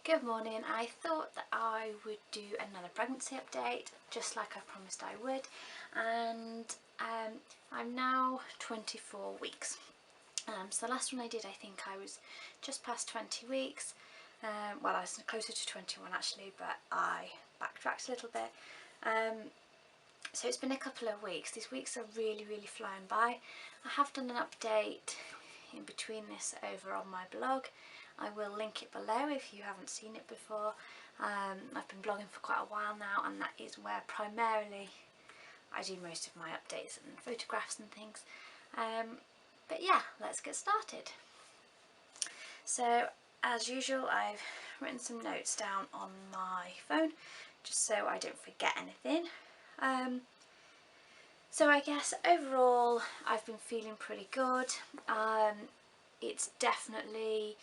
Good morning. I thought that I would do another pregnancy update just like I promised I would, and I'm now 24 weeks. So the last one I did, I think I was just past 20 weeks. Well, I was closer to 21 actually, but I backtracked a little bit. So it's been a couple of weeks. These weeks are really flying by. I have done an update in between this over on my blog. I will link it below if you haven't seen it before. I've been blogging for quite a while now, and that is where primarily I do most of my updates and photographs and things. But yeah, let's get started. So as usual, I've written some notes down on my phone just so I don't forget anything. So I guess overall I've been feeling pretty good. It's definitely,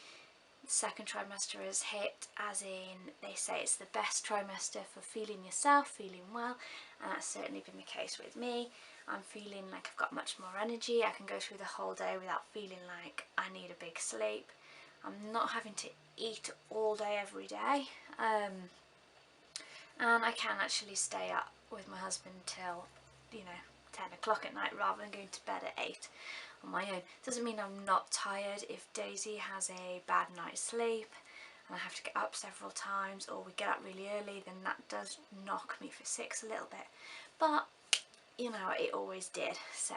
the second trimester has hit, as in they say it's the best trimester for feeling yourself, feeling well, and that's certainly been the case with me. I'm feeling like I've got much more energy. I can go through the whole day without feeling like I need a big sleep. I'm not having to eat all day every day, and I can actually stay up with my husband till 10 o'clock at night rather than going to bed at 8 on my own. Doesn't mean I'm not tired. If Daisy has a bad night's sleep and I have to get up several times, or we get up really early, then that does knock me for 6 a little bit, but it always did, so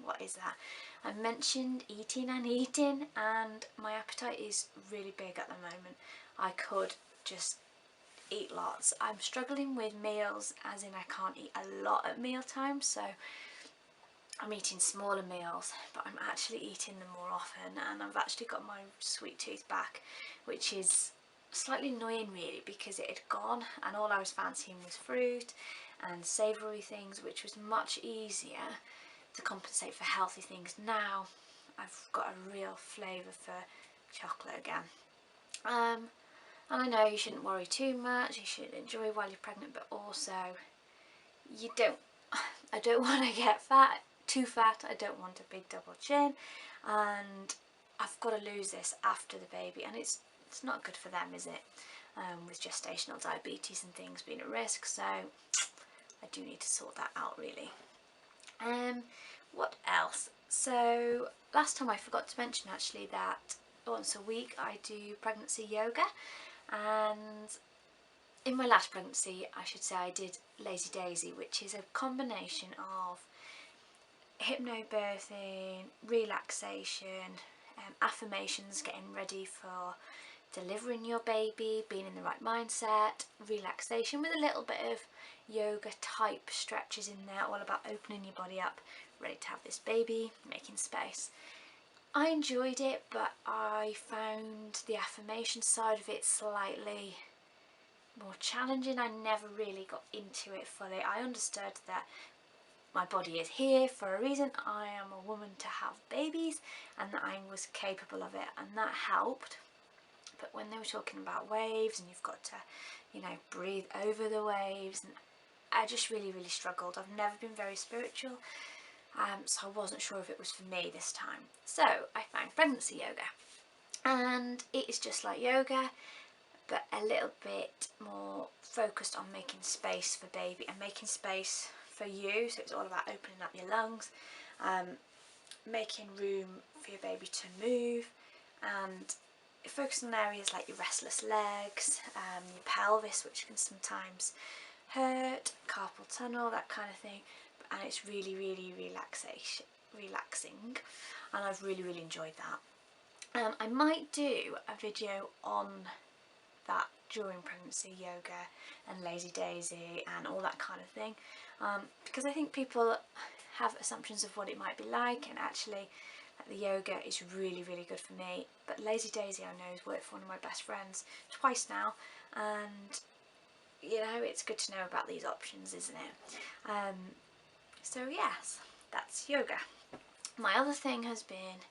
what is that? I mentioned eating and eating, and my appetite is really big at the moment. I could just eat lots. I'm struggling with meals, as in I can't eat a lot at meal time, so I'm eating smaller meals, but I'm actually eating them more often, and I've actually got my sweet tooth back, which is slightly annoying really, because it had gone and all I was fancying was fruit and savoury things, which was much easier to compensate for healthy things. Now I've got a real flavour for chocolate again. And I know you shouldn't worry too much, you should enjoy while you're pregnant, but also I don't want to get too fat, I don't want a big double chin, and I've got to lose this after the baby, and it's not good for them, is it? With gestational diabetes and things being at risk, so I do need to sort that out really. What else? So last time I forgot to mention actually that once a week I do pregnancy yoga, and in my last pregnancy, I should say, I did Lazy Daisy, which is a combination of hypnobirthing, relaxation, affirmations, getting ready for delivering your baby, being in the right mindset, relaxation with a little bit of yoga type stretches in there, all about opening your body up, ready to have this baby, making space. I enjoyed it, but I found the affirmation side of it slightly more challenging. I never really got into it fully. I understood that my body is here for a reason. I am a woman to have babies, and that I was capable of it, and that helped. But when they were talking about waves and you've got to, breathe over the waves, and I just really struggled. I've never been very spiritual, so I wasn't sure if it was for me this time. So I found pregnancy yoga, and it is just like yoga, but a little bit more focused on making space for baby and making space for you. So it's all about opening up your lungs, making room for your baby to move, and focus on areas like your restless legs, your pelvis, which can sometimes hurt, carpal tunnel, that kind of thing. And it's really relaxing, and I've really enjoyed that. I might do a video on that during pregnancy yoga and Lazy Daisy and all that kind of thing, because I think people have assumptions of what it might be like, and actually the yoga is really good for me. But Lazy Daisy, I know, has worked for one of my best friends twice now, and it's good to know about these options, isn't it? So yes, that's yoga. My other thing has been,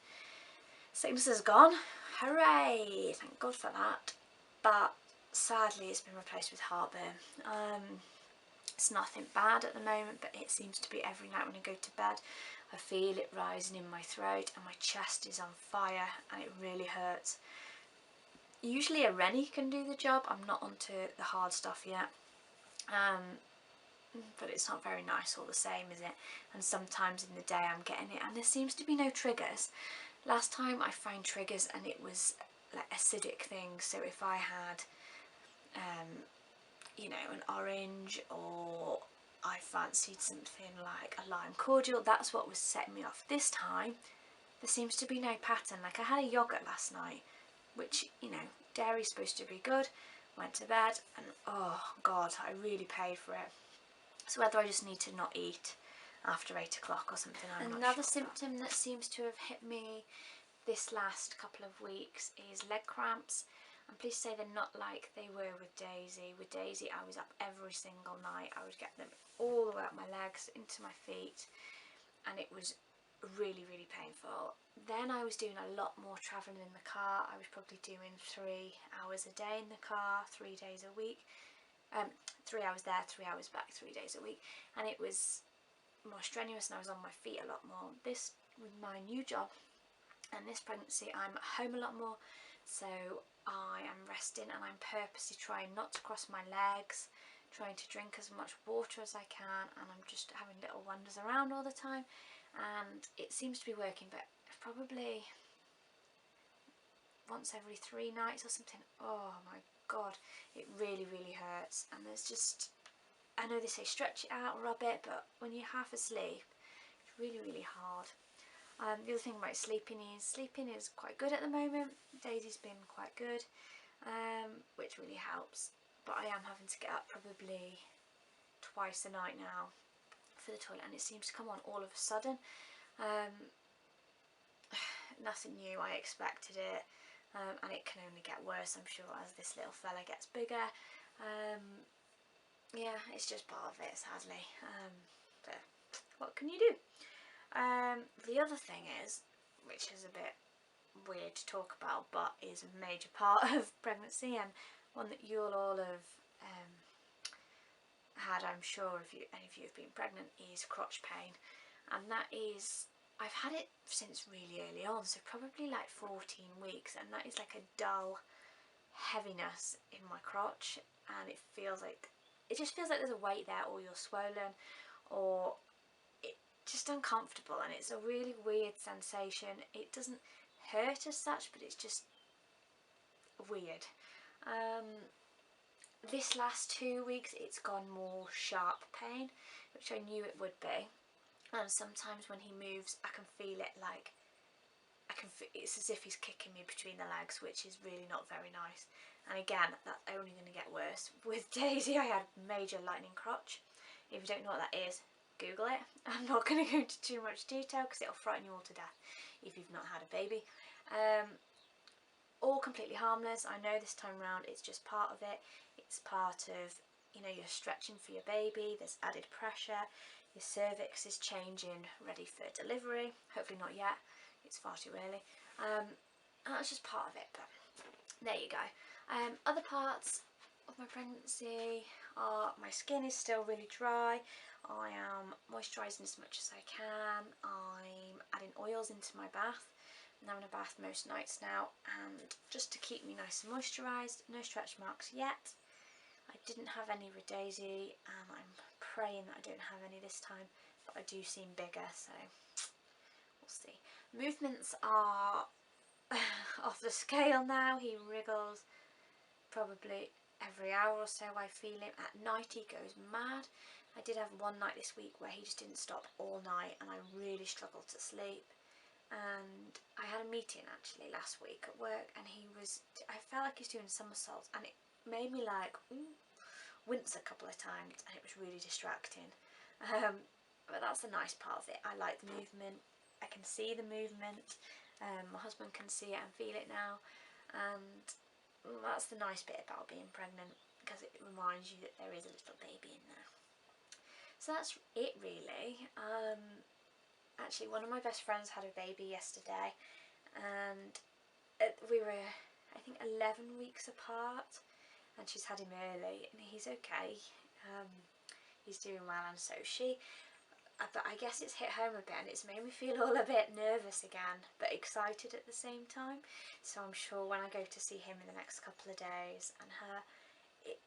sickness has gone, hooray, thank God for that, but sadly it's been replaced with heartburn. It's nothing bad at the moment, but it seems to be every night when I go to bed I feel it rising in my throat, and my chest is on fire, and it really hurts. Usually a Rennie can do the job. I'm not onto the hard stuff yet. But it's not very nice all the same, is it? And sometimes in the day I'm getting it and there seems to be no triggers. Last time I found triggers and it was like acidic things. So if I had you know, an orange, or I fancied something like a lime cordial, that's what was setting me off. This time there seems to be no pattern. Like I had a yoghurt last night, which, you know, dairy's supposed to be good. Went to bed and oh god, I really paid for it. So whether I just need to not eat after 8 o'clock or something, I'm not sure. Another symptom that seems to have hit me this last couple of weeks is leg cramps. I'm pleased to say they're not like they were with Daisy. With Daisy I was up every single night. I would get them all the way up my legs, into my feet, and it was really, really painful. Then I was doing a lot more travelling in the car. I was probably doing 3 hours a day in the car, 3 days a week. 3 hours there, 3 hours back, 3 days a week, and it was more strenuous and I was on my feet a lot more. This, with my new job and this pregnancy, I'm at home a lot more, so I am resting and I'm purposely trying not to cross my legs, trying to drink as much water as I can, and I'm just having little wanders around all the time, and it seems to be working, but probably once every 3 nights or something. Oh my god, it really, really hurts. And there's just, I know they say stretch it out, rub it, but when you're half asleep, it's really, really hard. The other thing about sleeping is quite good at the moment. Daisy's been quite good, which really helps. But I am having to get up probably twice a night now for the toilet, and it seems to come on all of a sudden. Nothing new, I expected it, and it can only get worse, I'm sure, as this little fella gets bigger. Yeah, it's just part of it, sadly. But what can you do? The other thing is, which is a bit weird to talk about, but is a major part of pregnancy, and one that you'll all have had, I'm sure, if any of you have been pregnant, is crotch pain. And that is, I've had it since really early on, so probably like 14 weeks, and that is like a dull heaviness in my crotch, and it just feels like there's a weight there, or you're swollen, or just uncomfortable, and it's a really weird sensation. It doesn't hurt as such, but it's just weird. This last 2 weeks it's gone more sharp pain, which I knew it would be, and sometimes when he moves I can feel it, like it's as if he's kicking me between the legs, which is really not very nice. And again, that's only going to get worse. With Daisy I had major lightning crotch. If you don't know what that is, Google it. I'm not going to go into too much detail because it'll frighten you all to death if you've not had a baby. All completely harmless. I know this time round it's just part of it. It's part of, you know, you're stretching for your baby, there's added pressure, your cervix is changing, ready for delivery. Hopefully not yet, it's far too early. And that's just part of it, but there you go. Other parts of my pregnancy are, my skin is still really dry. I am moisturising as much as I can. I'm adding oils into my bath. I'm having a bath most nights now, and just to keep me nice and moisturised. No stretch marks yet. I didn't have any with Daisy, and I'm praying that I don't have any this time, but I do seem bigger, so we'll see. Movements are off the scale now. He wriggles probably every hour or so. I feel him. At night he goes mad. I did have one night this week where he just didn't stop all night, and I really struggled to sleep. And I had a meeting actually last week at work, and I felt like he was doing somersaults, and it made me like wince a couple of times, and it was really distracting. But that's the nice part of it. I like the movement. I can see the movement. My husband can see it and feel it now, and that's the nice bit about being pregnant, because it reminds you that there is a little baby in there. So that's it really. Actually, one of my best friends had a baby yesterday, and we were, I think, 11 weeks apart, and she's had him early, and he's okay. He's doing well, and so is she. but I guess it's hit home a bit and it's made me feel all a bit nervous again, but excited at the same time. So I'm sure when I go to see him in the next couple of days and her, it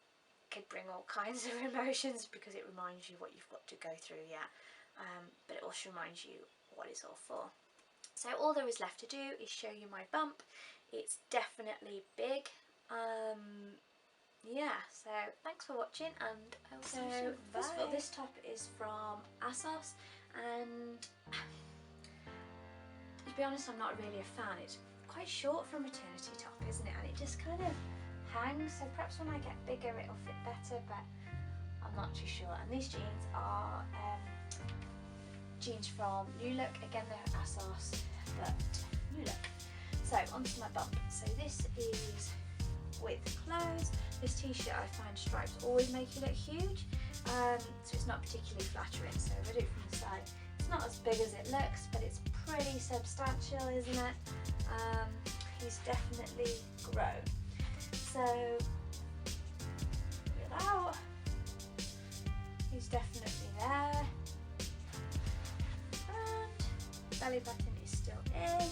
could bring all kinds of emotions because it reminds you what you've got to go through yet, but it also reminds you what it's all for. So all there is left to do is show you my bump. It's definitely big. Yeah, so thanks for watching, and I will see you soon. First of all, this top is from ASOS, and to be honest, I'm not really a fan. It's quite short for a maternity top, isn't it? And it just kind of hangs, so perhaps when I get bigger it'll fit better, but I'm not too sure. And these jeans are jeans from New Look. Again, they're ASOS, but New Look. So onto my bump. So this is with clothes. This t-shirt, I find stripes always make you look huge, so it's not particularly flattering. So if I do it from the side, it's not as big as it looks, but it's pretty substantial, isn't it? He's definitely grown. So without, he's definitely there, and belly button is still in.